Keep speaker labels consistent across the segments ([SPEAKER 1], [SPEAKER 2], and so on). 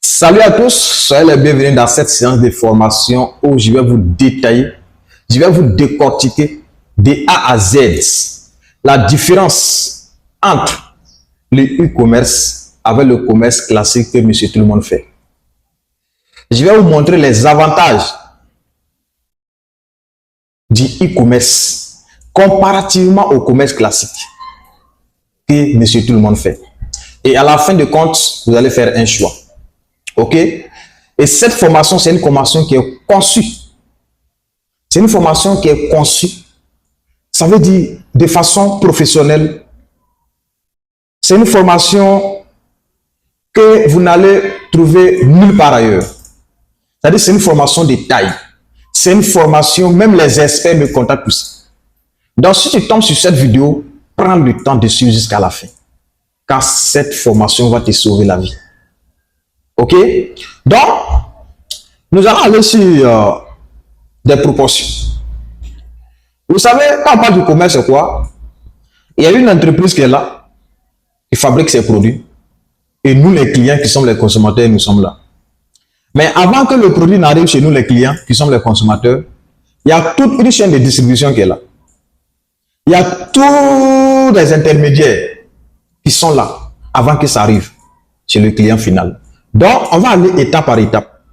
[SPEAKER 1] Salut à tous, soyez les bienvenus dans cette séance de formation où je vais vous détailler, je vais vous décortiquer de A à Z la différence entre le e-commerce avec le commerce classique que monsieur tout le monde fait. Je vais vous montrer les avantages du e-commerce comparativement au commerce classique que monsieur tout le monde fait. Et à la fin de compte, vous allez faire un choix. OK? Et cette formation, c'est une formation qui est conçue. C'est une formation qui est conçue. Ça veut dire de façon professionnelle. C'est une formation que vous n'allez trouver nulle part ailleurs. C'est-à-dire c'est une formation de taille. C'est une formation, même les experts me contactent tous. Donc, si tu tombes sur cette vidéo, prends le temps de suivre jusqu'à la fin. Car cette formation va te sauver la vie. OK? Donc, nous allons aller sur des proportions. Vous savez, quand on parle du commerce, c'est quoi? Il y a une entreprise qui est là, qui fabrique ses produits. Et nous, les clients, qui sommes les consommateurs, nous sommes là. Mais avant que le produit n'arrive chez nous, les clients, qui sommes les consommateurs, il y a toute une chaîne de distribution qui est là. Il y a tous les intermédiaires qui sont là avant que ça arrive chez le client final. Donc, on va aller étape par étape.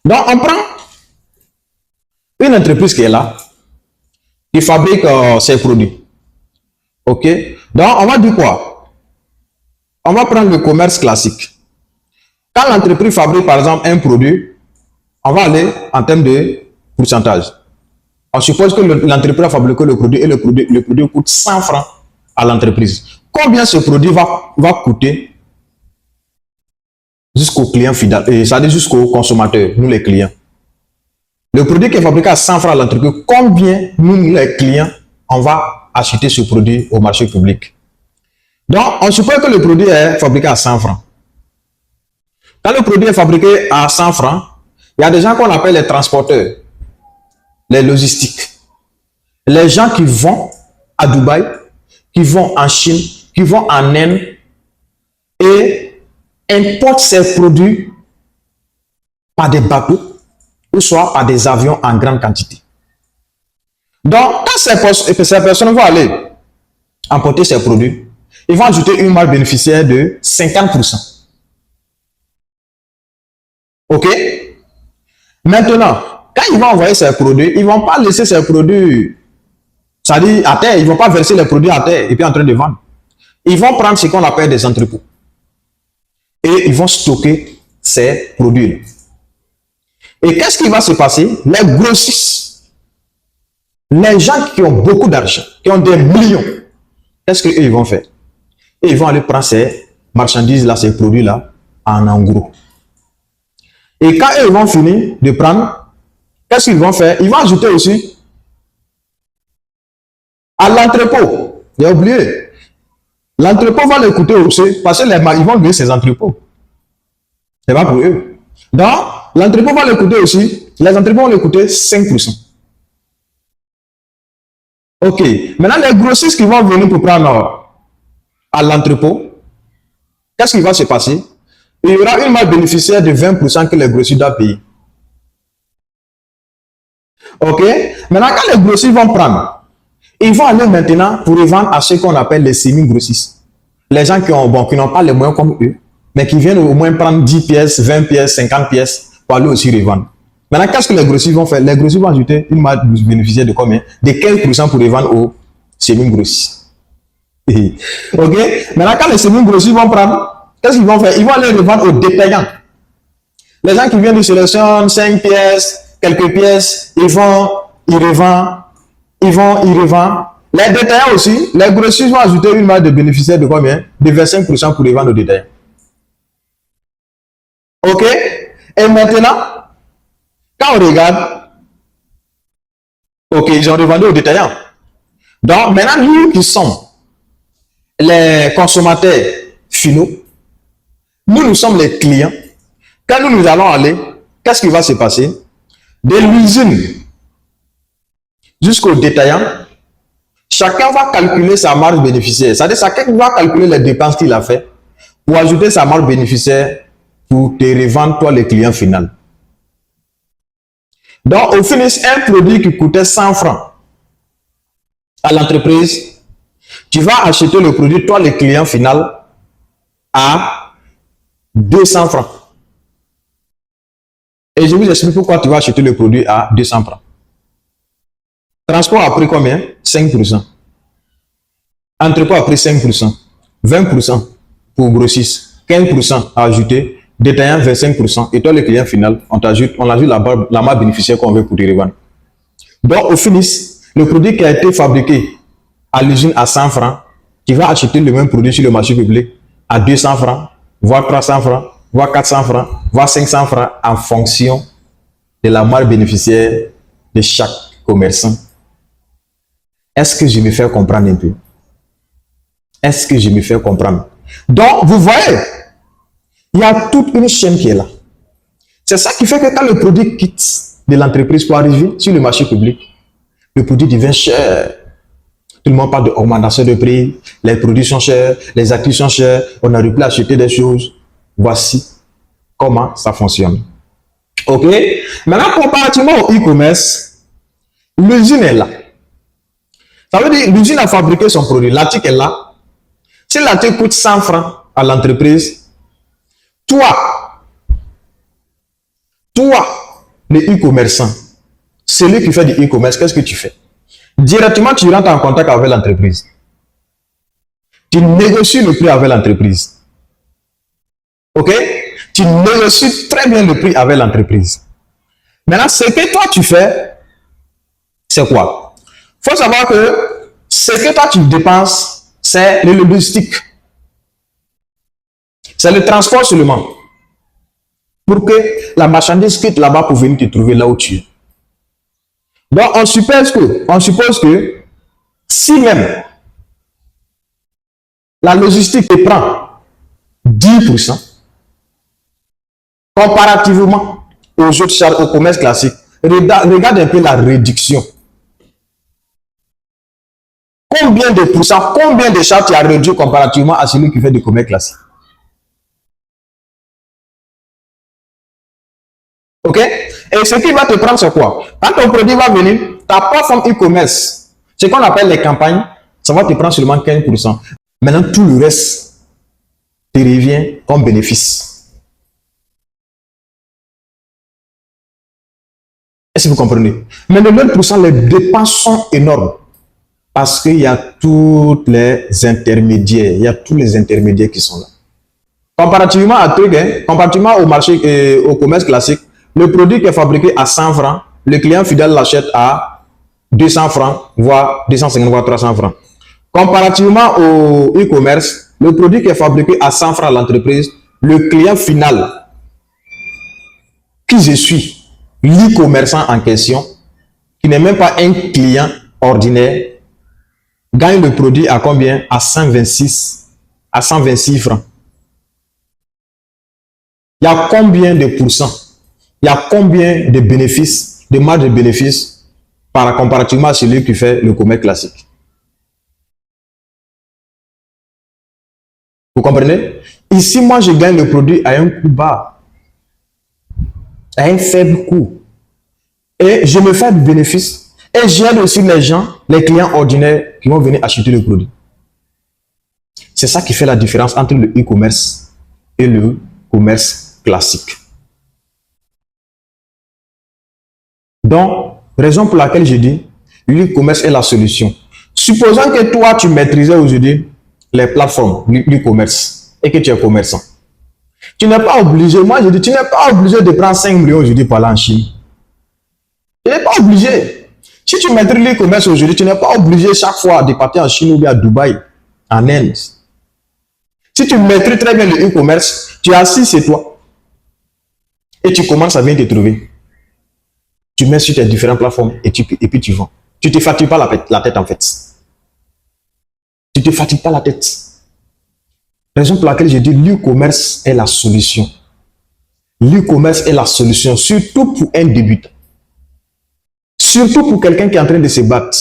[SPEAKER 1] Donc, on prend une entreprise qui est là, qui fabrique ses produits. OK? Donc, on va dire quoi? On va prendre le commerce classique. Quand l'entreprise fabrique, par exemple, un produit, on va aller en termes de pourcentage. On suppose que l'entreprise a fabriqué le produit et le produit coûte 100 francs à l'entreprise. Combien ce produit va coûter jusqu'au client final, c'est-à-dire jusqu'au consommateur, nous les clients. Le produit qui est fabriqué à 100 francs à l'entreprise, combien nous les clients, on va acheter ce produit au marché public? Donc, on suppose que le produit est fabriqué à 100 francs. Quand le produit est fabriqué à 100 francs, il y a des gens qu'on appelle les transporteurs, les logistiques. Les gens qui vont à Dubaï, qui vont en Chine, qui vont en Inde et importent ces produits par des bateaux ou soit par des avions en grande quantité. Donc, quand ces personnes vont aller importer ces produits, ils vont ajouter une marge bénéficiaire de 50%. OK? Maintenant, quand ils vont envoyer ces produits, ils ne vont pas laisser ces produits, c'est-à-dire à terre, ils ne vont pas verser les produits à terre et puis en train de vendre. Ils vont prendre ce qu'on appelle des entrepôts. Et ils vont stocker ces produits-là. Et qu'est-ce qui va se passer? Les grossistes, les gens qui ont beaucoup d'argent, qui ont des millions, qu'est-ce qu'ils vont faire? Et ils vont aller prendre ces marchandises-là, ces produits-là, en gros. Et quand ils vont finir de prendre, qu'est-ce qu'ils vont faire? Ils vont ajouter aussi à l'entrepôt. J'ai oublié. L'entrepôt va les coûter aussi, parce qu'ils vont louer ces entrepôts. C'est pas pour eux. Donc, l'entrepôt va les coûter aussi, les entrepôts vont les coûter 5%. OK. Maintenant, les grossistes qui vont venir pour prendre à l'entrepôt, qu'est-ce qui va se passer? Il y aura une marge bénéficiaire de 20% que les grossistes doivent payer. OK. Maintenant, quand les grossistes vont prendre, ils vont aller maintenant pour revendre à ceux qu'on appelle les semi-grossistes. Les gens qui n'ont pas les moyens comme eux, mais qui viennent au moins prendre 10 pièces, 20 pièces, 50 pièces pour aller aussi revendre. Maintenant, qu'est-ce que les grossistes vont faire? Les grossistes vont ajouter une marge bénéficiaire de combien? De 15% pour revendre aux semi-grossistes. OK? Maintenant, quand les semi-grossistes vont prendre, qu'est-ce qu'ils vont faire? Ils vont aller revendre aux détaillants. Les gens qui viennent de sélection 5 pièces, quelques pièces, ils revendent. Les détaillants aussi, les grossistes vont ajouter une marge de bénéficiaire de combien? De 25% pour revendre aux détaillants. OK? Et maintenant, quand on regarde, OK, ils ont revendu aux détaillants. Donc, maintenant, nous qui sommes les consommateurs finaux, nous sommes les clients. Quand nous allons aller, qu'est-ce qui va se passer? De l'usine jusqu'au détaillant, chacun va calculer sa marge bénéficiaire. C'est-à-dire chacun va calculer les dépenses qu'il a fait pour ajouter sa marge bénéficiaire pour te revendre toi le client final. Donc, au finish, un produit qui coûtait 100 francs à l'entreprise, tu vas acheter le produit, toi le client final, à 200 francs. Et je vous explique pourquoi tu vas acheter le produit à 200 francs. Transport a pris combien? 5%. Entrepôt a pris 5%. 20% pour grossiste. 15% à ajouter. Détaillant 25%. Et toi, le client final, on ajoute la marque bénéficiaire qu'on veut pour te revendre. Donc, au finish, le produit qui a été fabriqué à l'usine à 100 francs, tu vas acheter le même produit sur le marché public à 200 francs, voire 300 francs, voire 400 francs, voire 500 francs en fonction de la marque bénéficiaire de chaque commerçant. Est-ce que je me fais comprendre un peu? Est-ce que je me fais comprendre? Donc, vous voyez, il y a toute une chaîne qui est là. C'est ça qui fait que quand le produit quitte de l'entreprise pour arriver sur le marché public, le produit devient cher. Tout le monde parle d'augmentation de prix, les produits sont chers, les actifs sont chers, on n'arrive plus à acheter des choses. Voici comment ça fonctionne. Ok? Maintenant, comparativement au e-commerce, l'usine est là. Ça veut dire l'usine a fabriqué son produit, l'article est là. Si l'article coûte 100 francs à l'entreprise, toi, le e-commerçant, celui qui fait du e-commerce, qu'est-ce que tu fais? Directement, tu rentres en contact avec l'entreprise. Tu négocies le prix avec l'entreprise. Ok? Tu négocies très bien le prix avec l'entreprise. Maintenant, ce que toi tu fais, c'est quoi? Il faut savoir que ce que toi tu dépenses, c'est le logistique. C'est le transport seulement. Pour que la marchandise quitte là-bas pour venir te trouver là où tu es. Donc, on suppose que si même la logistique te prend 10%, comparativement aux autres charges, au commerce classique, regarde un peu la réduction. Combien de pourcents, combien de charges tu as réduit comparativement à celui qui fait du commerce classique? Ok? Et ce qui va te prendre, c'est quoi? Quand ton produit va venir, ta plateforme e-commerce, ce qu'on appelle les campagnes, ça va te prendre seulement 15%. Maintenant, tout le reste te revient comme bénéfice. Est-ce que vous comprenez? Mais le 9%, les dépenses sont énormes. Parce qu'il y a tous les intermédiaires. Il y a tous les intermédiaires qui sont là. Comparativement à truc, comparativement au marché et au commerce classique, le produit qui est fabriqué à 100 francs, le client fidèle l'achète à 200 francs, voire 250, voire 300 francs. Comparativement au e-commerce, le produit qui est fabriqué à 100 francs à l'entreprise, le client final, qui je suis, l'e-commerçant en question, qui n'est même pas un client ordinaire, gagne le produit à combien? À 126 francs. Il y a combien de pourcents? Il y a combien de bénéfices, de marge de bénéfices par comparativement à celui qui fait le commerce classique? Vous comprenez? Ici, moi, je gagne le produit à un coût bas, à un faible coût. Et je me fais du bénéfice. Et j'aide aussi les gens, les clients ordinaires qui vont venir acheter le produit. C'est ça qui fait la différence entre le e-commerce et le commerce classique. Donc, raison pour laquelle je dis, l'e-commerce est la solution. Supposons que toi, tu maîtrisais aujourd'hui les plateformes, l'e-commerce, et que tu es commerçant. Tu n'es pas obligé, moi je dis, tu n'es pas obligé de prendre 5 millions aujourd'hui pour aller en Chine. Tu n'es pas obligé. Si tu maîtrises l'e-commerce aujourd'hui, tu n'es pas obligé chaque fois de partir en Chine ou bien à Dubaï, en Inde. Si tu maîtrises très bien le e-commerce, tu es assis chez toi et tu commences à venir te trouver. Tu mets sur tes différentes plateformes et puis tu vends. Tu ne te fatigues pas la tête en fait. Tu ne te fatigues pas la tête. Raison pour laquelle je dis l'e-commerce est la solution. L'e-commerce est la solution, surtout pour un débutant. Surtout pour quelqu'un qui est en train de se battre.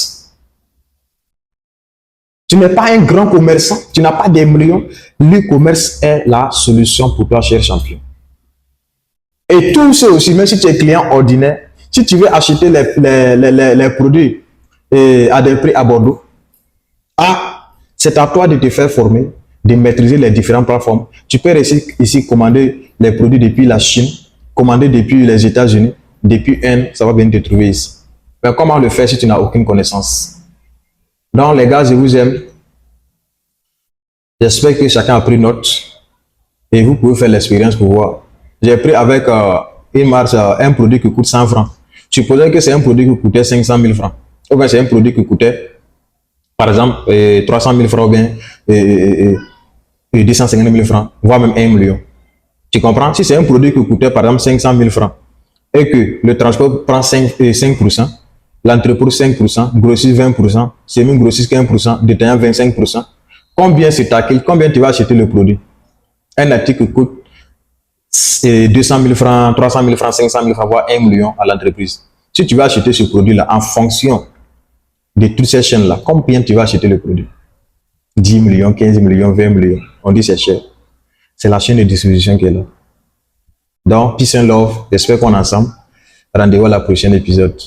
[SPEAKER 1] Tu n'es pas un grand commerçant, tu n'as pas des millions. L'e-commerce est la solution pour toi, cher champion. Et tout ça aussi, même si tu es client ordinaire, si tu veux acheter les produits à des prix abordables, c'est à toi de te faire former, de maîtriser les différentes plateformes. Tu peux ici commander les produits depuis la Chine, commander depuis les États-Unis, depuis Inde, ça va venir te trouver ici. Mais comment le faire si tu n'as aucune connaissance? Donc les gars, je vous aime. J'espère que chacun a pris note et vous pouvez faire l'expérience pour voir. J'ai pris avec une marge un produit qui coûte 100 francs. Supposons que c'est un produit qui coûtait 500 000 francs. Ou bien c'est un produit qui coûtait, par exemple, 300 000 francs ou bien 250 000 francs, voire même 1 million. Tu comprends? Si c'est un produit qui coûtait, par exemple, 500 000 francs et que le transport prend 5%, l'entreprise 5%, grossit 20%, semi-grossit 15%, détaillant 25%, combien c'est taqué, combien tu vas acheter le produit? Un article coûte 200 000 francs, 300 000 francs, 500 000 francs, voire 1 million à l'entreprise. Si tu vas acheter ce produit-là en fonction de toutes ces chaînes-là, combien tu vas acheter le produit? 10 millions, 15 millions, 20 millions. On dit c'est cher. C'est la chaîne de distribution qui est là. Donc, peace and love. J'espère qu'on est ensemble. Rendez-vous à la prochaine épisode.